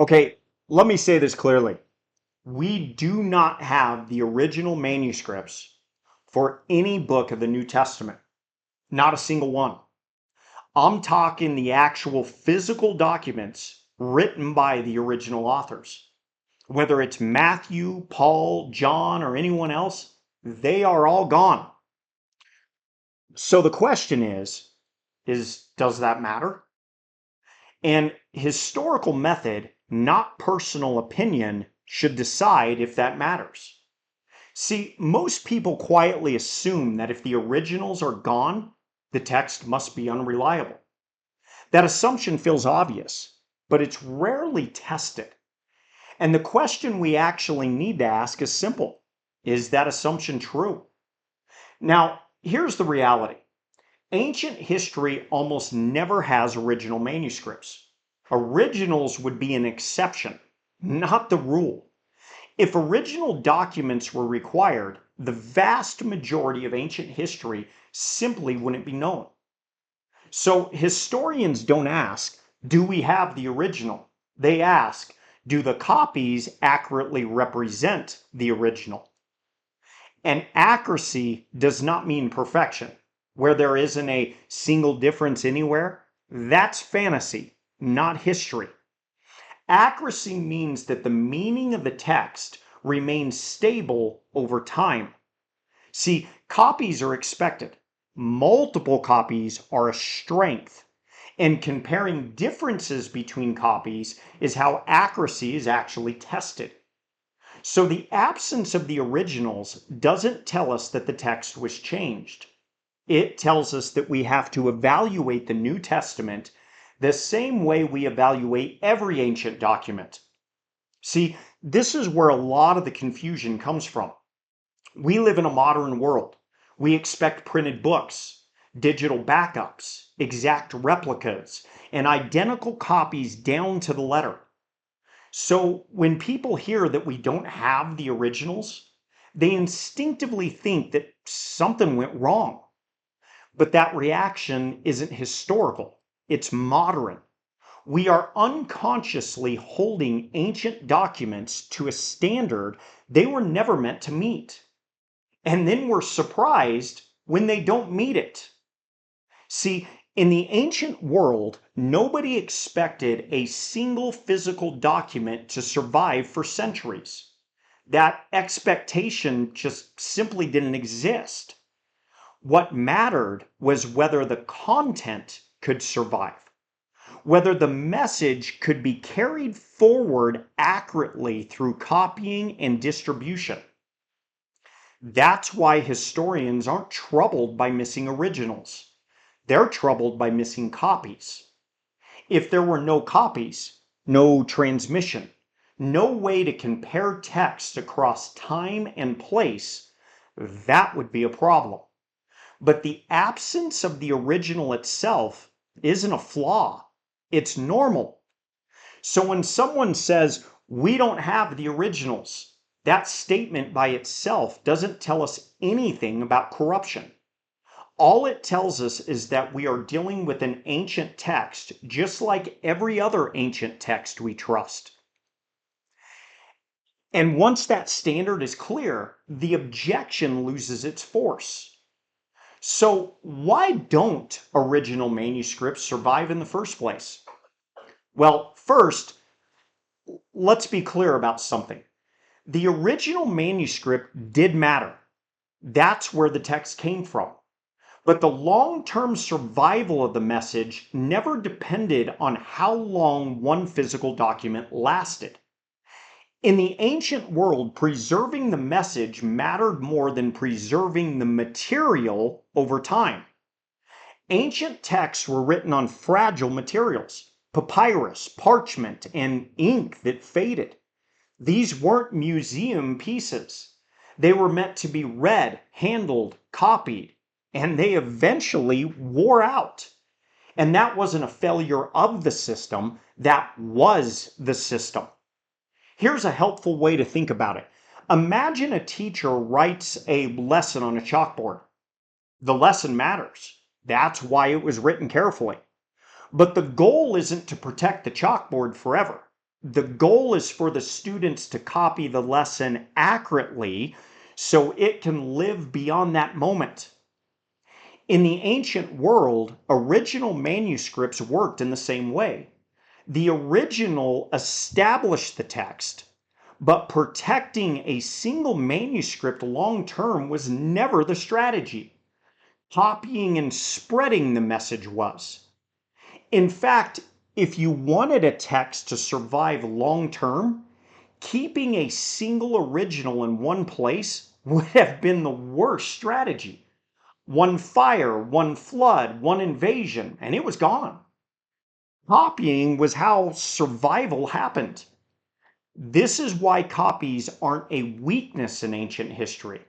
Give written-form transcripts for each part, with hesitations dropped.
Okay, let me say this clearly. We do not have the original manuscripts for any book of the New Testament. Not a single one. I'm talking the actual physical documents written by the original authors. Whether it's Matthew, Paul, John, or anyone else, they are all gone. So the question is does that matter? And historical method, not personal opinion, should decide if that matters. See, most people quietly assume that if the originals are gone, the text must be unreliable. That assumption feels obvious, but it's rarely tested. And the question we actually need to ask is simple. Is that assumption true? Now, here's the reality. Ancient history almost never has original manuscripts. Originals would be an exception, not the rule. If original documents were required, the vast majority of ancient history simply wouldn't be known. So historians don't ask, do we have the original? They ask, do the copies accurately represent the original? And accuracy does not mean perfection. Where there isn't a single difference anywhere, that's fantasy, not history. Accuracy means that the meaning of the text remains stable over time. See, copies are expected. Multiple copies are a strength. And comparing differences between copies is how accuracy is actually tested. So the absence of the originals doesn't tell us that the text was changed. It tells us that we have to evaluate the New Testament the same way we evaluate every ancient document. See, this is where a lot of the confusion comes from. We live in a modern world. We expect printed books, digital backups, exact replicas, and identical copies down to the letter. So when people hear that we don't have the originals, they instinctively think that something went wrong. But that reaction isn't historical, it's modern. We are unconsciously holding ancient documents to a standard they were never meant to meet. And then we're surprised when they don't meet it. See, in the ancient world, nobody expected a single physical document to survive for centuries. That expectation just simply didn't exist. What mattered was whether the content could survive, whether the message could be carried forward accurately through copying and distribution. That's why historians aren't troubled by missing originals. They're troubled by missing copies. If there were no copies, no transmission, no way to compare text across time and place, that would be a problem. But the absence of the original itself isn't a flaw. It's normal. So when someone says, we don't have the originals, that statement by itself doesn't tell us anything about corruption. All it tells us is that we are dealing with an ancient text, just like every other ancient text we trust. And once that standard is clear, the objection loses its force. So why don't original manuscripts survive in the first place? Well, first, let's be clear about something. The original manuscript did matter. That's where the text came from. But the long-term survival of the message never depended on how long one physical document lasted. In the ancient world, preserving the message mattered more than preserving the material over time. Ancient texts were written on fragile materials, papyrus, parchment, and ink that faded. These weren't museum pieces. They were meant to be read, handled, copied, and they eventually wore out. And that wasn't a failure of the system, that was the system. Here's a helpful way to think about it. Imagine a teacher writes a lesson on a chalkboard. The lesson matters. That's why it was written carefully. But the goal isn't to protect the chalkboard forever. The goal is for the students to copy the lesson accurately so it can live beyond that moment. In the ancient world, original manuscripts worked in the same way. The original established the text, but protecting a single manuscript long term was never the strategy. Copying and spreading the message was. In fact, if you wanted a text to survive long term, keeping a single original in one place would have been the worst strategy. One fire, one flood, one invasion, and it was gone. Copying was how survival happened. This is why copies aren't a weakness in ancient history.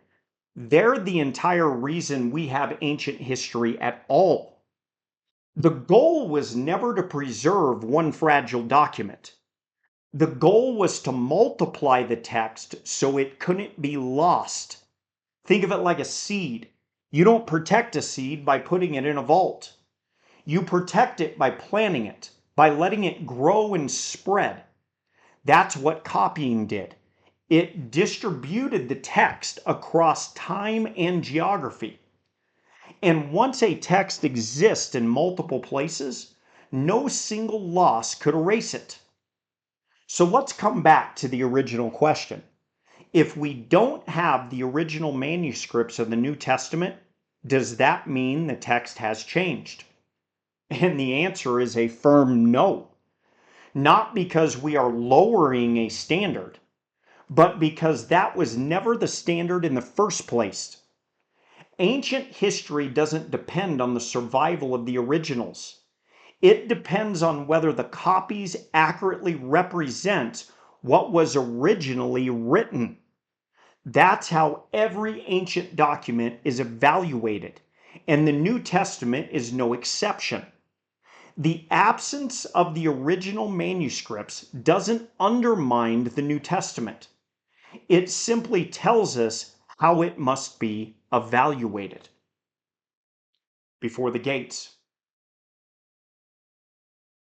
They're the entire reason we have ancient history at all. The goal was never to preserve one fragile document. The goal was to multiply the text so it couldn't be lost. Think of it like a seed. You don't protect a seed by putting it in a vault. You protect it by planting it, by letting it grow and spread. That's what copying did. It distributed the text across time and geography. And once a text exists in multiple places, no single loss could erase it. So let's come back to the original question. If we don't have the original manuscripts of the New Testament, does that mean the text has changed? And the answer is a firm no. Not because we are lowering a standard, but because that was never the standard in the first place. Ancient history doesn't depend on the survival of the originals. It depends on whether the copies accurately represent what was originally written. That's how every ancient document is evaluated, and the New Testament is no exception. The absence of the original manuscripts doesn't undermine the New Testament. It simply tells us how it must be evaluated. Before the gates.